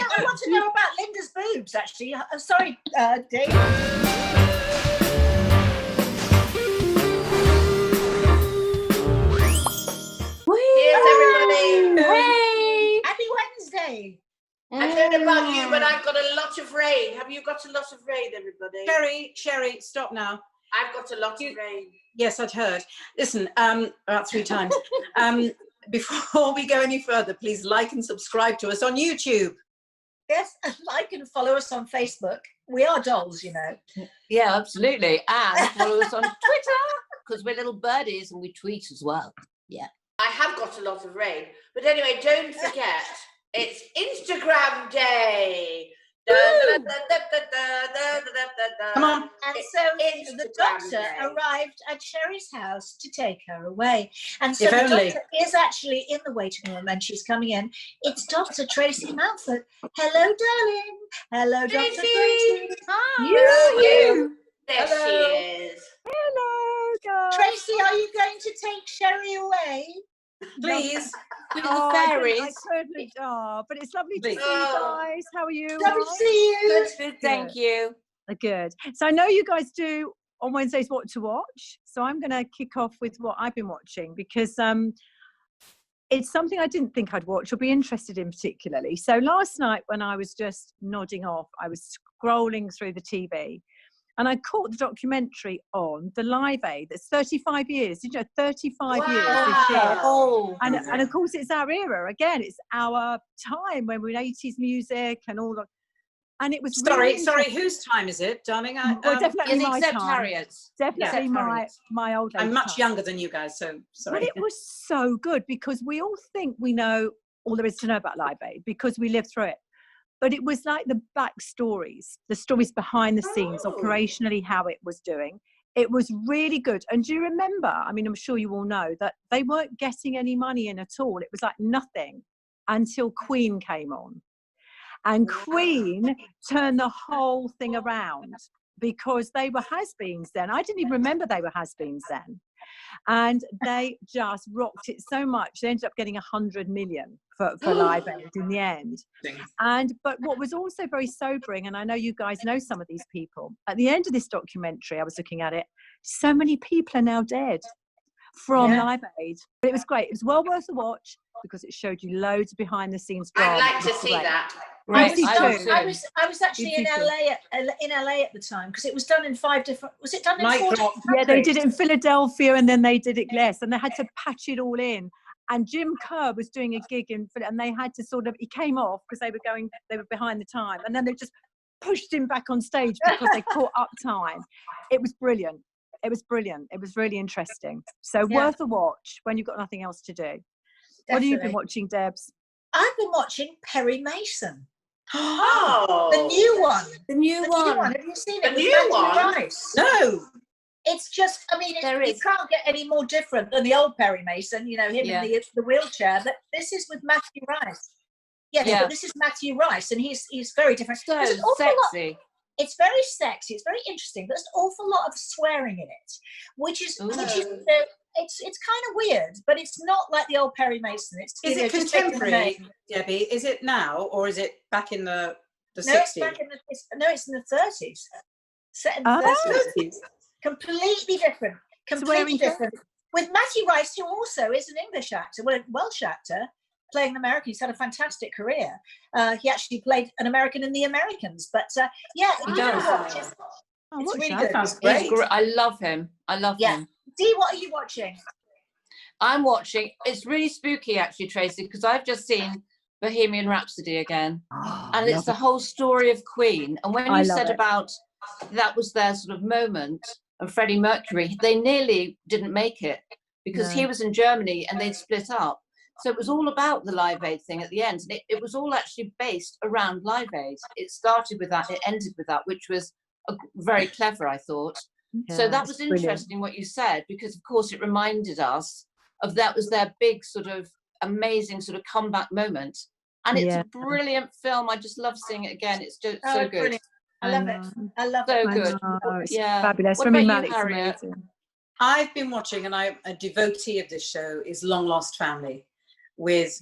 I want to know about Linda's boobs, actually. Sorry, Dave. Here's everybody. Hey! Happy Wednesday. I don't know about you, but I've got a lot of rain. Have you got a lot of rain, everybody? Sherrie, stop now. I've got a lot of rain. Yes, I'd heard. Listen, about 3 times. Before we go any further, please like and subscribe to us on YouTube. Yes, and like and follow us on Facebook. We are dolls, you know. Yeah, absolutely. And follow us on Twitter, because we're little birdies and we tweet as well. Yeah. I have got a lot of rain. But anyway, don't forget, it's Instagram Day. Come on. And so the doctor arrived at Sherrie's house to take her away. And so If the only. doctor is actually in the waiting room and she's coming in. It's Dr. Tracy Mountford. Hello, darling. Hello, Dr. Tracy. Hi. Where are you? There Hello. she is. Hello, guys. Tracy, are you going to take Sherrie away? Please. With the I fairies. couldn't. Oh, but it's lovely to Please. see you guys. How are you? Lovely to see you. Good, thank you. Good. So I know you guys do on Wednesdays what to watch. So I'm going to kick off with what I've been watching because it's something I didn't think I'd watch or be interested in particularly. So last night when I was just nodding off, I was scrolling through the TV and I caught the documentary on the Live Aid. That's 35 years. Did you know 35 years this year? Oh. And of course it's our era. Again, it's our time when we're in 80s music and all that. And it was Sorry, whose time is it, darling? Well, definitely my Except time. Harriet's. Definitely Yeah. my old age I'm much time. younger than you guys, so sorry. But it was so good because we all think we know all there is to know about Live Aid because we lived through it. But it was like the backstories, the stories behind the scenes, operationally, how it was doing. It was really good. And do you remember, I mean, I'm sure you all know that they weren't getting any money in at all. It was like nothing until Queen came on. And Queen turned the whole thing around because they were has-beens then. I didn't even remember they were has-beens then. And they just rocked it so much. They ended up getting 100 million for Live Aid in the end. But what was also very sobering, and I know you guys know some of these people, at the end of this documentary, I was looking at it, so many people are now dead from Live Aid. But it was great. It was well worth a watch because it showed you loads of behind the scenes drama. I'd like to see that. Right. I was actually in LA at the time because it was done in 5 different. Was it done in 4 different countries? Yeah, they did it in Philadelphia and then they did it less, and they had to patch it all in. And Jim Kerr was doing a gig in Philadelphia, and they had to he came off because they were behind the time, and then they just pushed him back on stage because they caught up time. It was brilliant. It was brilliant. It was really interesting. So worth a watch when you've got nothing else to do. Definitely. What have you been watching, Debs? I've been watching Perry Mason. Oh, the new one. The new one. Have you seen it? The new one? No. It's just, I mean, you can't get any more different than the old Perry Mason, you know, him in the wheelchair. But this is with Matthew Rice. Yes, but this is Matthew Rice, and he's very different. So sexy. It's very sexy. It's very interesting. There's an awful lot of swearing in it, which is it's kind of weird, but it's not like the old Perry Mason. It's Is it contemporary, Debbie? Is it now, or is it back in the 60s? It's back in it's in the 30s. Set in the 30s. Completely different. Completely different. With Matthew Rice, who also is an English actor, well, a Welsh actor, playing an American. He's had a fantastic career. He actually played an American in The Americans. But you can watch it. It's really good. Sounds great. I love him. him. Dee, what are you watching? I'm watching. It's really spooky, actually, Tracy, because I've just seen Bohemian Rhapsody again, and it's the whole story of Queen. And when you said about that was their sort of moment, and Freddie Mercury, they nearly didn't make it because he was in Germany and they'd split up. So it was all about the Live Aid thing at the end, and it was all actually based around Live Aid. It started with that, it ended with that, which was very clever, I thought. So that was interesting what you said, because of course it reminded us of that was their big sort of amazing sort of comeback moment. And it's a brilliant film. I just love seeing it again. It's just so good. Brilliant. I love it. I love so it. good. It's fabulous. What about you, Harriet? I've been watching, and I'm a devotee of this show, is Long Lost Family with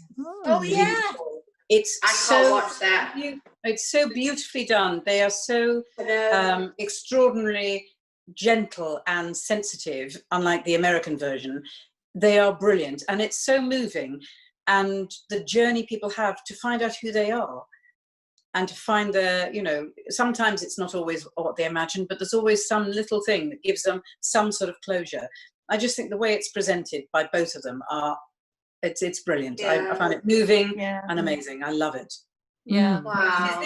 It's I can't watch that. It's so beautifully done. They are so extraordinarily gentle and sensitive, unlike the American version. They are brilliant, and it's so moving. And the journey people have to find out who they are, and to find sometimes it's not always what they imagine, but there's always some little thing that gives them some sort of closure. I just think the way it's presented by both of them it's brilliant. Yeah. I find it moving and amazing. I love it. Yeah. Wow.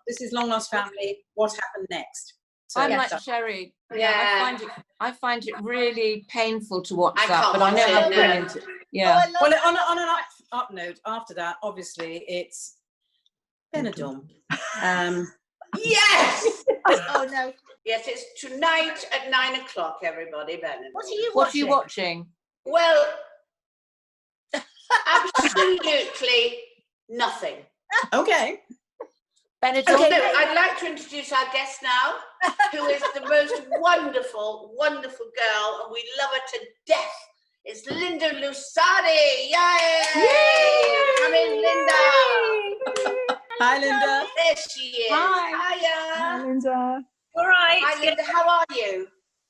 This is Long Lost Family. What happened next? So I'm like Sherrie. Yeah. I find it really painful to watch I that, can't but I know watch how it, brilliant. no. Yeah. Well, on an up note, after that, obviously, it's Benidorm. Yes! Oh no. Yes, it's tonight at 9:00, everybody, Benidorm. What are you watching? What are you watching? Well, absolutely nothing. Okay. Benidorm. Okay, no, I'd like to introduce our guest now, who is the most wonderful, wonderful girl, and we love her to death. It's Linda Lusardi. Yay! Come in, Linda. Hi, Linda. There she is. Hi. Hiya. Linda. All right. Hi, Linda. How are you?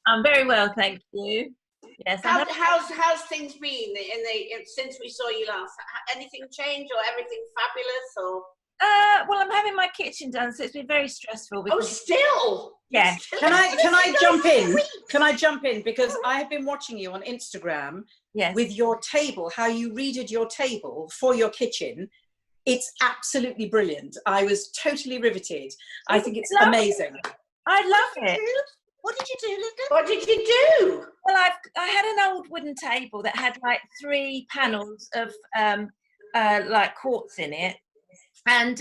I'm very well, thank you. Yes. How's things been since we saw you last? Anything change or everything fabulous or? Well, I'm having my kitchen done, so it's been very stressful. Oh, still? Yeah. Can I jump in? Can I jump in? Because I have been watching you on Instagram Yes. with your table, how you redid your table for your kitchen. It's absolutely brilliant. I was totally riveted. I think it's amazing. I love it. What did you do, Linda? What did you do? Well, I had an old wooden table that had like 3 panels of like quartz in it, and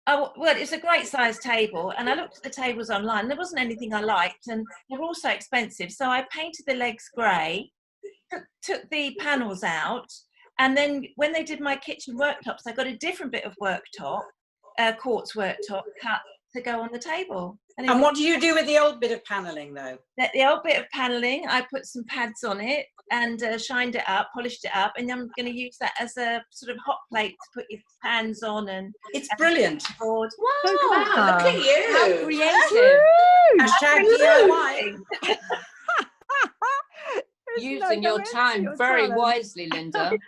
well, it's a great size table. And I looked at the tables online. There wasn't anything I liked, and they're also expensive. So I painted the legs grey, took the panels out, and then when they did my kitchen worktops, I got a different bit of worktop, quartz worktop cut to go on the table. And what do you do with the old bit of panelling, though? The old bit of panelling, I put some pads on it and shined it up, polished it up, and I'm going to use that as a sort of hot plate to put your pans on. And it's brilliant. Board. Wow, look at you. How creative. #DIY. Using your time very wisely, Linda. Did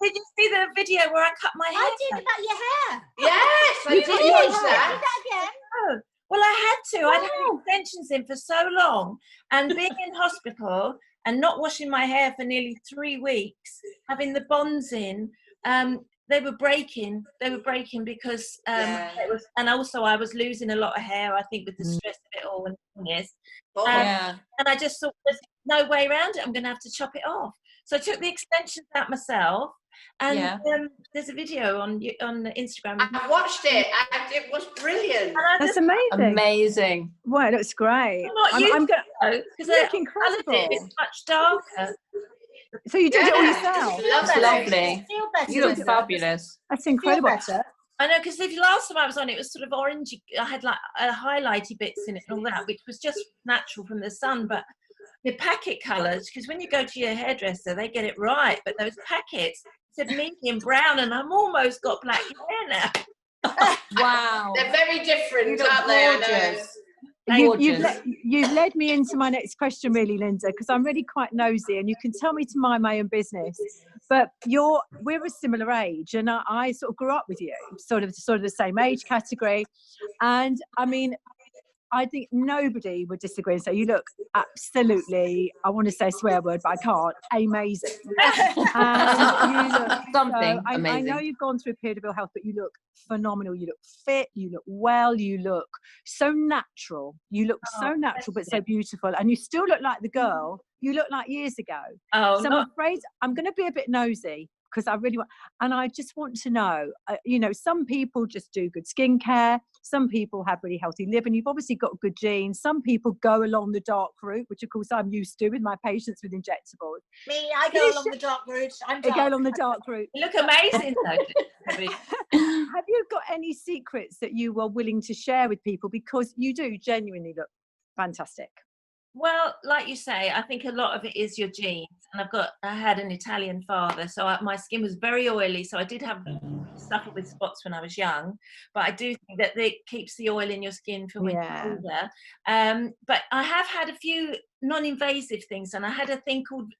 you see the video where I cut my hair? I did about your hair. Yes, I did watch that. again. Oh, well, I had to. I'd had extensions in for so long, and being in hospital and not washing my hair for nearly 3 weeks, having the bonds in, they were breaking. They were breaking because it was, and also I was losing a lot of hair. I think with the stress of it all and things. Yeah. And I just thought there's no way around it. I'm going to have to chop it off. So I took the extensions out myself. And there's a video on Instagram. I watched it, and it was brilliant. That's amazing. Amazing. Well, it looks great. I'm going to because they look incredible. It's much darker. So you did it all yourself. That's lovely. Feel better, You look Linda. fabulous. That's incredible. Feel better. I know, because if last time I was on, it was sort of orangey. I had like highlighty bits in it and all that, which was just natural from the sun. But the packet colours, because when you go to your hairdresser, they get it right. But those packets said medium brown, and I'm almost got black hair now. Wow. They're very different, You look aren't they? I know. gorgeous. You've led me into my next question, really, Linda, because I'm really quite nosy, and you can tell me to mind my own business. But we're a similar age, and I sort of grew up with you, sort of the same age category. And I mean, I think nobody would disagree and say you look absolutely, I want to say a swear word, but I can't, amazing. And you look Something amazing. I know you've gone through a period of ill health, but you look phenomenal. You look fit, you look well, you look so natural. You look so natural, but so beautiful. And you still look like the girl you looked like years ago. Oh, so I'm afraid I'm going to be a bit nosy, because I really want, and I just want to know, some people just do good skincare. Some people have really healthy living. You've obviously got good genes. Some people go along the dark route, which of course I'm used to with my patients with injectables. Me, I go along the dark route. I go along the dark route. You look amazing, though. Have you got any secrets that you are willing to share with people? Because you do genuinely look fantastic. Well, like you say, I think a lot of it is your genes, and I had an Italian father, so my skin was very oily, so I did suffer with spots when I was young, but I do think that it keeps the oil in your skin for when you're older. But I have had a few non-invasive things, and I had a thing called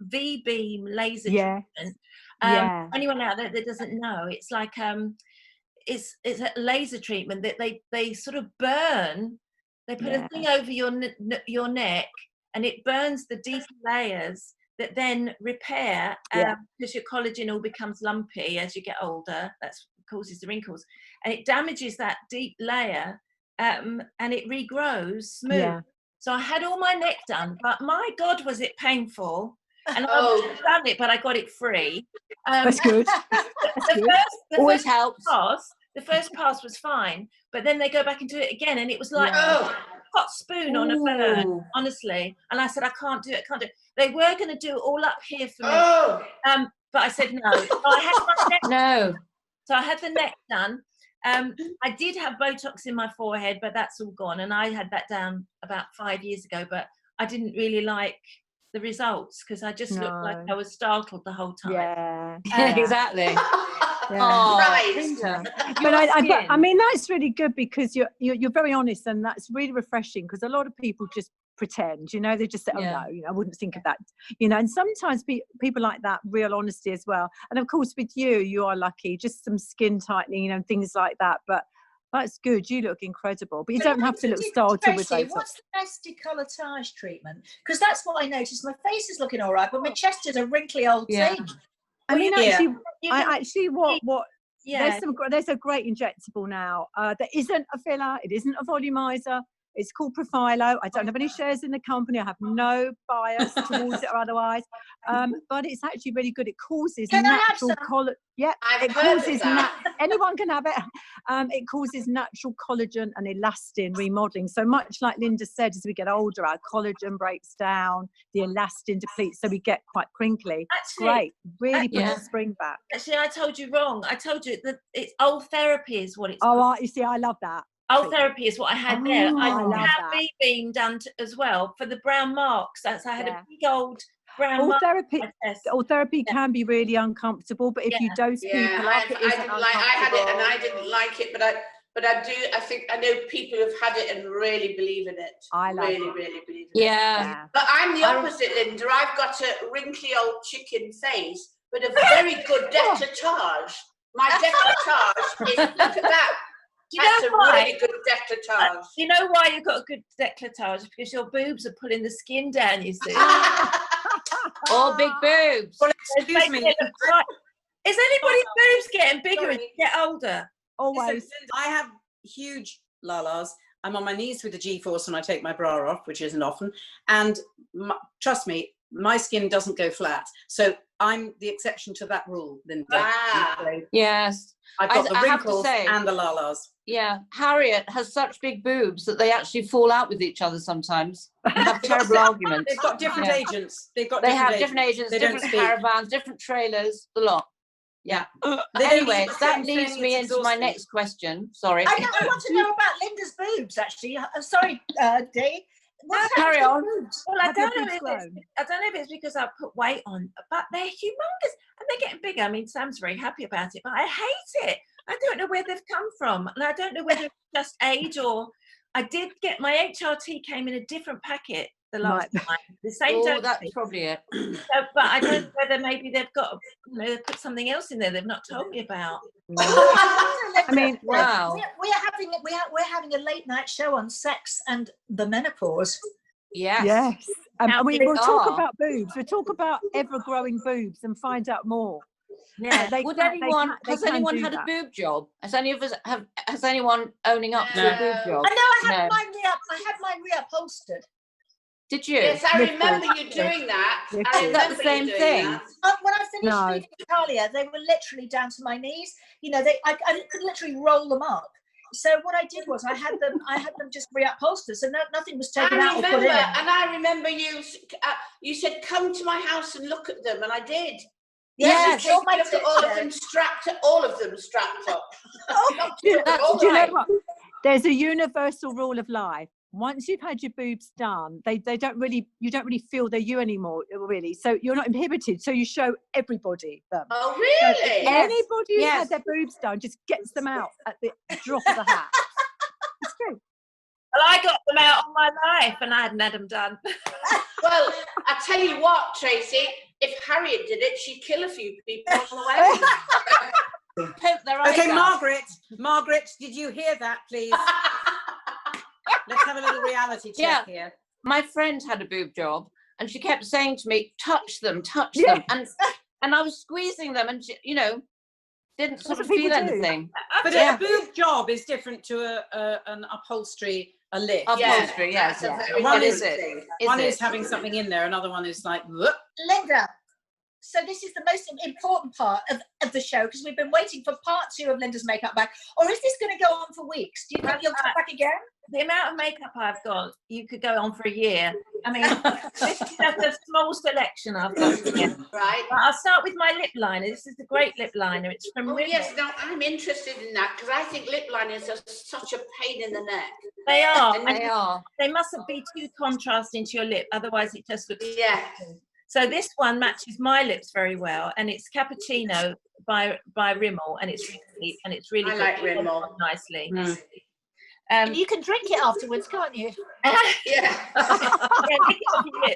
V-beam laser treatment. Anyone out there that doesn't know, it's like it's a laser treatment that they sort of burn. They put a thing over your neck, and it burns the deeper layers that then repair, because your collagen all becomes lumpy as you get older. That's causes the wrinkles, and it damages that deep layer, and it regrows smooth. So I had all my neck done, but my God, was it painful. And I done it, but I got it free. That's good. Always helps. The first pass was fine, but then they go back and do it again, and it was like a hot spoon on a burn, honestly. And I said, I can't do it. They were going to do it all up here for me, but I said no. So I had my neck So I had the neck done. I did have Botox in my forehead, but that's all gone, and I had that done about 5 years ago. But I didn't really like the results because I just looked like I was startled the whole time. Exactly. But I mean, that's really good because you're very honest, and that's really refreshing, because a lot of people just pretend, they just say, oh no, I wouldn't think of that, and sometimes people like that real honesty as well. And of course with you are lucky, just some skin tightening, and things like that, but that's good. You look incredible, but you don't have to look startled with Botox. What's the best decolletage treatment? Because that's what I noticed. My face is looking all right, but my chest is a wrinkly old thing. I mean, there's a great injectable now that isn't a filler, it isn't a volumizer. It's called Profilo. I don't have any shares in the company. I have no bias towards it or otherwise. But it's actually really good. It causes natural collagen. Yeah, it causes anyone can have it. It causes natural collagen and elastin remodeling. So much like Linda said, as we get older, our collagen breaks down, the elastin depletes, so we get quite crinkly. Actually, great. Really puts the spring back. Actually, I told you wrong. I told you that it's old therapy is what it's called. You see, I love that. Old therapy is what I had there. I have V-beam done as well for the brown marks. I had a big old brown mark. Old therapy can be really uncomfortable, but if you dose people up, it isn't uncomfortable. I had it and I didn't like it, but I do. I think I know people who've had it and really believe in it. I really believe in it. Yeah. But I'm the opposite, Linda. I've got a wrinkly old chicken face, but a very good décolletage. My décolletage is, look at that. That's a really good décolletage. You know why you've got a good décolletage? Because your boobs are pulling the skin down, you see. All big boobs. Well, excuse me. Is anybody's boobs getting bigger as you get older? Always. Listen, I have huge lalas. I'm on my knees with the G-force when I take my bra off, which isn't often. And trust me, my skin doesn't go flat. So I'm the exception to that rule, Linda. Yes. I've got the wrinkles and the lalas. Yeah, Harriet has such big boobs that they actually fall out with each other sometimes and have terrible arguments. They've got different agents. They have different agents, different caravans, different trailers, a lot. Yeah. Anyway, that leads me into my next question. Sorry. I want to know about Linda's boobs, actually. I'm sorry, Dee. Carry on. Well, I don't know if it's because I put weight on, but they're humongous and they're getting bigger. I mean, Sam's very happy about it, but I hate it. I don't know where they've come from, and I don't know whether it's just age or I did get my HRT came in a different packet the last time. The same dose. That's probably it. So, but I don't know whether maybe they've got put something else in there they've not told me about. I mean, wow. We're having a late night show on sex and the menopause. Yes. We'll talk about boobs. We'll talk about ever-growing boobs and find out more. Yeah. Has anyone had a boob job? Has anyone owning up to a boob job? I know. I had mine reupholstered. Did you? Yes, I remember you doing that. Is that the same thing? When I finished reading Italia, they were literally down to my knees. I could literally roll them up. So what I did was I had them just reupholstered, so nothing was taken out or put in. And I remember you said, "Come to my house and look at them," and I did. Yes, look at all of them strapped up. Do you know what? There's a universal rule of life. once you've had your boobs done, you don't really feel they're you anymore, really. So you're not inhibited. So you show everybody them. Oh, really? So anybody who's had their boobs done just gets them out at the drop of a hat. It's true. Well, I got them out all my life and I hadn't had them done. Well, I tell you what, Tracy, if Harriet did it, she'd kill a few people on the way. Poke their eyes Okay, out. Margaret, did you hear that, please? Let's have a little reality check here. My friend had a boob job and she kept saying to me, touch them. And I was squeezing them and, she, didn't sort of feel anything. But a boob job is different to an upholstery, a lift. Upholstery, yes. One is having something in there, another one is like, whoop. Linda, so this is the most important part of the show, because we've been waiting for part 2 of Linda's makeup bag. Or is this going to go on for weeks? Do you think you'll come back again? The amount of makeup I've got, you could go on for a year. I mean, this is just a small selection I've got here. Right. But I'll start with my lip liner. This is a great lip liner. It's from Rimmel. Yes, no, I'm interested in that because I think lip liners are such a pain in the neck. They are. They are. They mustn't be too contrasting to your lip, otherwise it just looks. Yeah. So this one matches my lips very well, and it's Cappuccino by Rimmel, and it's really, I like Rimmel nicely. And you can drink it afterwards, can't you? Yeah.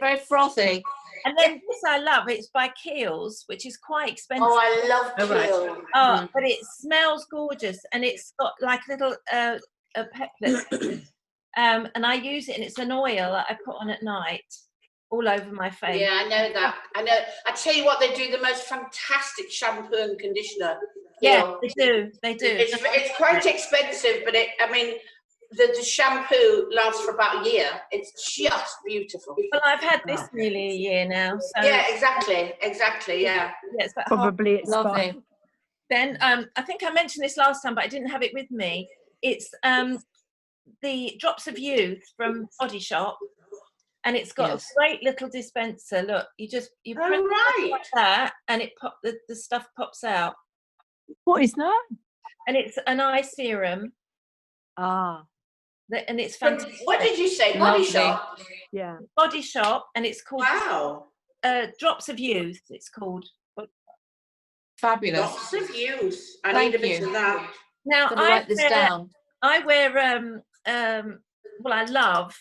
Very frothy. And then this I love, it's by Kiehl's, which is quite expensive. Oh, I love Kiehl's. Oh, but it smells gorgeous, and it's got like little peplets. And I use it, and it's an oil that I put on at night all over my face. Yeah, I know that. I know. I tell you what, they do the most fantastic shampoo and conditioner. Yeah, they do. It's quite expensive, but the shampoo lasts for about a year. It's just beautiful. Well, I've had this nearly a year now. So yeah, exactly, yeah. It's probably it's lovely. Then I think I mentioned this last time, but I didn't have it with me. It's the Drops of Youth from Body Shop, and it's got a great little dispenser. Look, you press it like that, and the stuff pops out. What is that? And it's an eye serum. And it's fantastic. What did you say? Body Shop? Yeah. Body Shop, and it's called Drops of Youth. It's called. Fabulous. Drops of Youth. I need a bit of that. Now write this down. I wear well, I love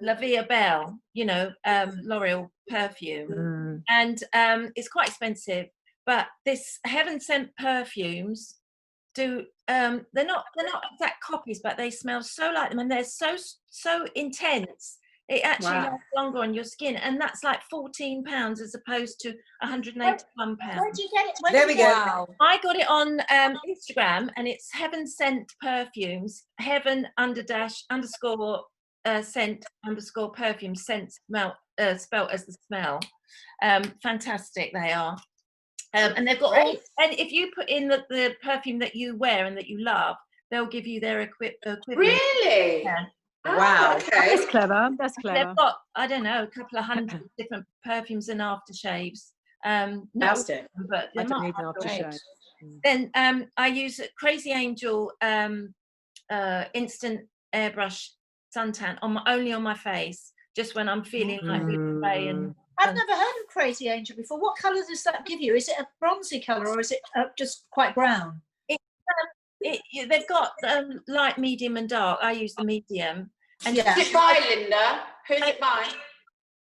La Vie Belle, L'Oreal perfume, and it's quite expensive. But this Heaven Sent perfumes do they're not exact copies, but they smell so like them, and they're so intense. It actually lasts longer on your skin, and that's like £14 as opposed to £181. Where do you get it? There we go. I got it on Instagram, and it's Heaven Sent Perfumes, heaven _scent _perfume, scent spelt as the smell. Fantastic they are. And they've got all, and if you put in the perfume that you wear and that you love, they'll give you their equivalent. Really? Yeah. Wow. Okay. That's clever. They've got, I don't know, a couple of hundred different perfumes and aftershaves. Fantastic. But I don't need an aftershave. Then I use Crazy Angel instant airbrush suntan only on my face, just when I'm feeling like really grey and. I've never heard of Crazy Angel before. What colour does that give you? Is it a bronzy colour or is it just quite brown? They've got light, medium and dark. I use the medium. And Who's it by, Linda? Who's it by?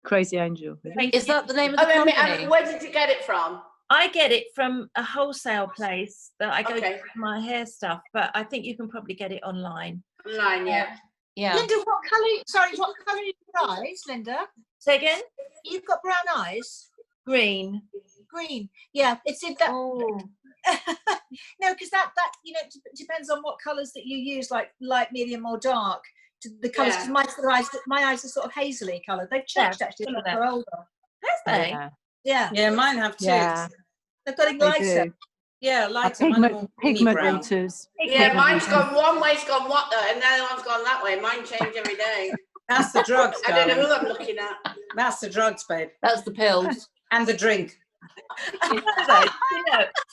Crazy Angel. Is that the name of the company? Where did you get it from? I get it from a wholesale place that I go to for my hair stuff, but I think you can probably get it online. Online, yeah. Yeah. Linda, what colour are your eyes, Linda? Say again? You've got brown eyes. Green. Yeah, it's in that. Oh. No, because that depends on what colours that you use, like light, medium or dark. The colours, because my eyes are sort of hazily coloured. They've changed actually as they're older. Has they? Yeah, mine have too. Yeah. They're getting lighter. Yeah, lighter. Pigment alters. Yeah, mine's gone one way, it's gone one, and the other one's gone that way. Mine change every day. That's the drugs. I don't know who I'm looking at. That's the drugs, babe. That's the pills. And the drink.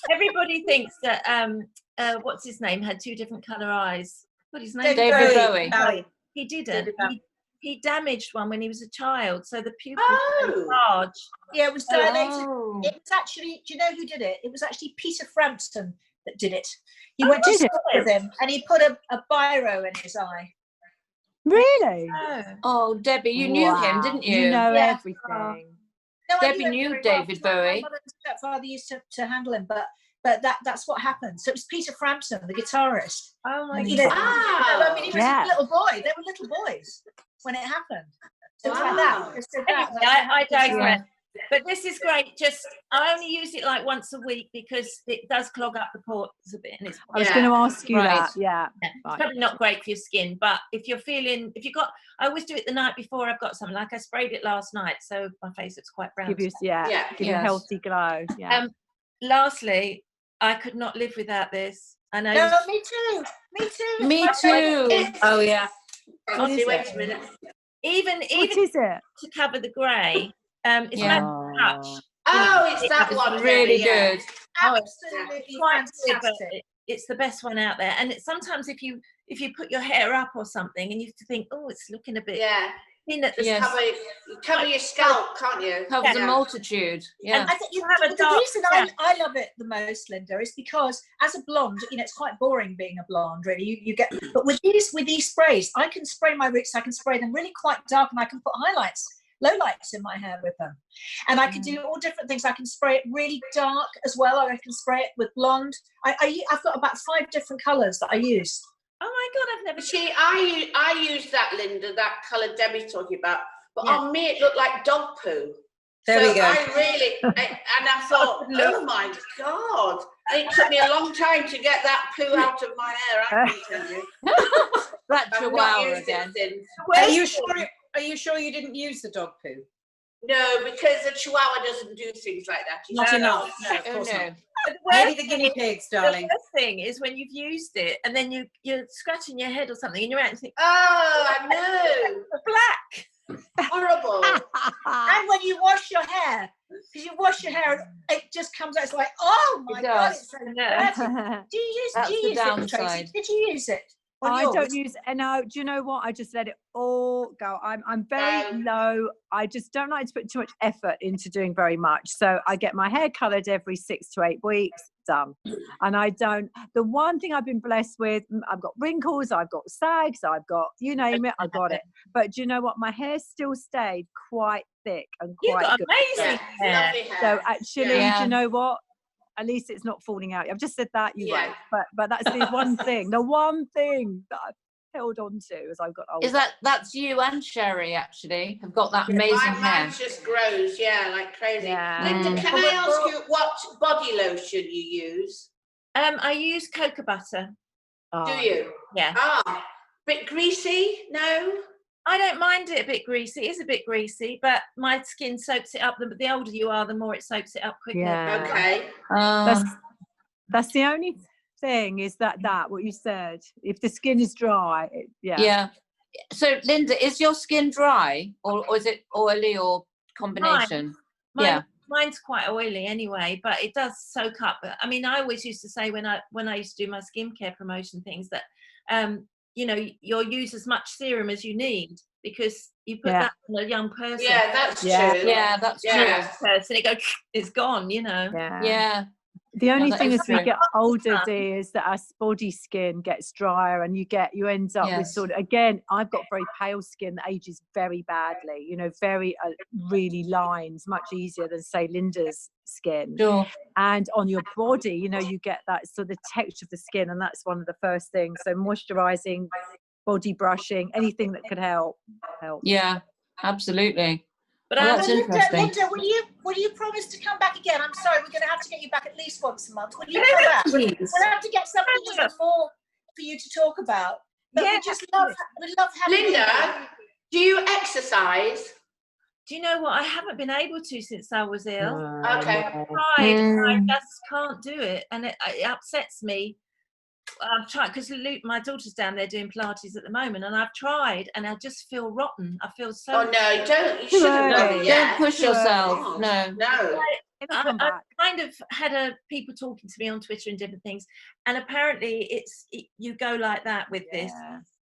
Everybody thinks that what's his name had two different colour eyes. What's his name? David Bowie. he didn't. He damaged one when he was a child, so the pupil was so large. Yeah, it was dilated. Oh. It was actually, do you know who did it? It was actually Peter Frampton that did it. He went to school with him and he put a biro in his eye. Really? Oh, Debbie, you knew him, didn't you? You know Yeah. everything. No, I Debbie him knew very well. David My Bowie. mother and stepfather used to handle him, but that's what happened. So it was Peter Frampton, the guitarist. Oh my You know, God. I mean, he was a little boy. They were little boys when it happened. So it was like that. Just did that. Anyway, I digress. But this is great. Just I only use it like once a week because it does clog up the pores a bit. And I was going to ask you that. Yeah. It's probably not great for your skin, but if you're feeling, I always do it the night before I've got something. Like I sprayed it last night, so my face looks quite brown. Give you a healthy glow. Yeah. Lastly, I could not live without this. I know. No, me too. Me too. Me too. Oh yeah. Wait a minute. Even What is it? to cover the grey, it's Magic Touch. Oh, it's that one. Really good. Absolutely fantastic. It's the best one out there. And sometimes if you put your hair up or something and you think, oh, it's looking a bit thin at the cover your scalp, can't you? Covers a multitude. Yeah. And I think the reason I love it the most, Linda, is because as a blonde, it's quite boring being a blonde, really. You get, but with these sprays, I can spray my roots. I can spray them really quite dark, and I can put lowlights in my hair with them, and I can do all different things. I can spray it really dark as well, or I can spray it with blonde. I've got about 5 different colours that I use. Oh my God, I've never seen. I use that, Linda, that colour Debbie's talking about, but on me it looked like dog poo. There we go. And I thought, oh my God. And it took me a long time to get that poo out of my hair, I can tell you. That chihuahua again. Are you sure you didn't use the dog poo? No, because the chihuahua doesn't do things like that. Not enough. No, of course not. Maybe the guinea pigs, darling. The first thing is when you've used it and then you're scratching your head or something and you're out and think, oh, I know. Black. Horrible. And when you wash your hair, because you wash your hair, it just comes out. It's like, oh my God, it's so dirty. Do you use it, Tracy? Did you use it? I don't use it. No, do you know what? I just let it all go. I'm very low. I just don't like to put too much effort into doing very much. So I get my hair coloured every 6 to 8 weeks, done. And I don't, the one thing I've been blessed with, I've got wrinkles, I've got sags, I've got, you name it, I got it. But do you know what? My hair still stayed quite thick and quite good. Amazing hair. So actually, do you know what? At least it's not falling out. I've just said that, right. But that's the one thing. The one thing that I've held on to as I've got older. Is that's you and Sherrie actually have got that amazing hair. Mine just grows, like crazy. Yeah. Linda, can I ask you what body lotion you use? I use cocoa butter. Do you? Yeah. Bit greasy? No? I don't mind it a bit greasy. It is a bit greasy, but my skin soaks it up. The older you are, the more it soaks it up quicker. Yeah. Okay. That's the only thing is that what you said. If the skin is dry, Yeah. So, Linda, is your skin dry or is it oily or combination? Mine's quite oily anyway, but it does soak up. I mean, I always used to say when I used to do my skincare promotion things that you'll use as much serum as you need because you put that on a young person. Yeah, that's true. Yeah, that's true. Person, it's gone, Yeah. The only thing as we get older, dear, is that our body skin gets drier and you end up with sort of, again, I've got very pale skin that ages very badly, very really lines, much easier than say Linda's skin. Sure. And on your body, you get that sort of texture of the skin, and that's one of the first things. So moisturizing, body brushing, anything that could help. Yeah, absolutely. But that's interesting. Linda, will you promise to come back again? I'm sorry, we're going to have to get you back at least once a month. Will you come back? We'll have to get something even more for you to talk about. But we love having Linda, you. do you exercise? Do you know what? I haven't been able to since I was ill. Okay. I've tried, I just can't do it, and it upsets me. I've tried because my daughter's down there doing Pilates at the moment, and I've tried, and I just feel rotten. I feel so. Oh no! Don't. You shouldn't done it yet. Don't push yourself. No. I kind of had people talking to me on Twitter and different things, and apparently you go like that with this,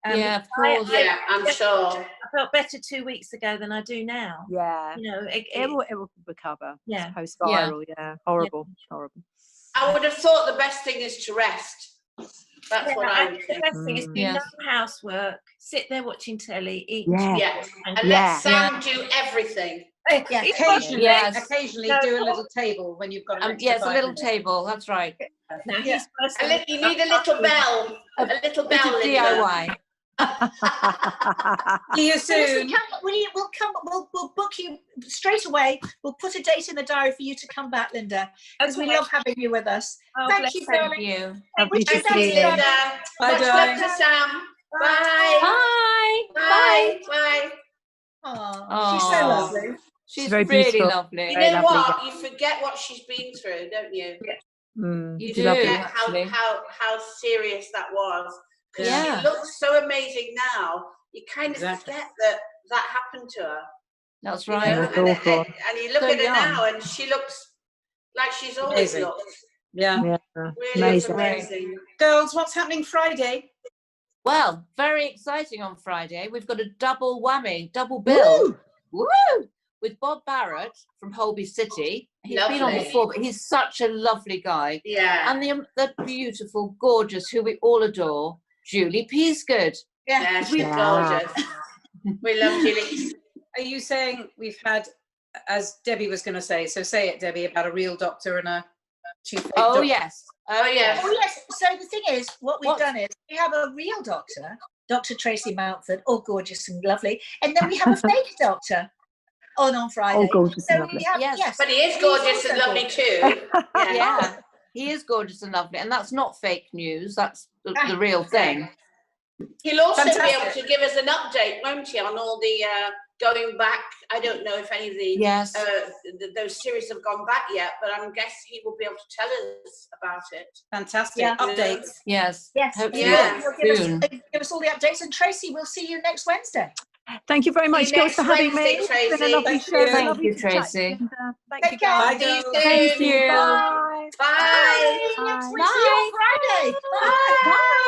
Yeah, of course. Yeah, I'm sure. I felt better 2 weeks ago than I do now. Yeah. You know, It will recover. Yeah. Post viral. Yeah. Horrible. Horrible. I would have thought the best thing is to rest. That's what I would The think. best thing is do Yes. no housework, sit there watching telly, eat. Yeah. Yeah, and Yeah. let Sam do everything. Yeah. Occasionally, Yes. occasionally No. do a little table when you've got an extra Yes, a 5 little minutes. table. That's right. Now Yeah. he's supposed to You need a little bell. A little Bit bell, of Linda. DIY. See you So listen, soon. we'll book you straight away. We'll put a date in the diary for you to come back, Linda, because we love having you with us. Oh, Thank bless you, you. Thank darling. you. Lovely to Thank you, see you. Linda. Bye, Much darling. love to Sam. Bye. Bye. Bye. Bye. Oh, she's so Aw. lovely. She's very really beautiful. lovely. You Very know lovely what? You forget what she's been through, don't you? You She's do, lovely. Forget actually. how serious that was. Because Yeah. she looks so amazing now. You kind of Exactly. forget that happened to her. That's You right. know? That's awful. And you look So at her young. now, and she looks like she's always Amazing. looked. Yeah. Yeah. Really is Amazing. amazing. Girls, what's happening Friday? Well, very exciting on Friday. We've got a double whammy, double bill. Woo! With Bob Barrett from Holby City. He's been on Lovely. before, but he's such a lovely guy. Yeah. And the beautiful, gorgeous, who we all adore, Julie Peasgood. Yeah, she's Yeah. gorgeous. We love Julie. Are you saying we've had, as Debbie was going to say, so say it, Debbie, about a real doctor and a two-fake Oh, doctor? yes. Oh, yes. Oh yes. So the thing is, what we've What? done is we have a real doctor, Dr. Tracy Mountford, all gorgeous and lovely, and then we have a fake doctor on Friday. All gorgeous and So lovely. we have, Yes. But he is he's gorgeous also and lovely gorgeous. too. Yeah. Yeah. He is gorgeous and lovely. And that's not fake news. That's the real thing. He'll also be Fantastic. able to give us an update, won't he, on all the going back. I don't know if any of the Yes. those series have gone back yet, but I'm guessing he will be able to tell us about it. Fantastic. Yeah. Updates. Yes. Yes. Hopefully Yeah. He'll soon. give us all the updates. And Tracy, we'll see you next Wednesday. Thank you very much, you girls, next for having Wednesday, me. It's been a Tracy. lovely Thank show. you. Thank Lovely you, to chat to Tracy. you, and, thank Take you, care. guys. Bye, See you girls. soon. Thank you. Bye. Bye. Next week, see you Bye. on Friday. Bye. Bye.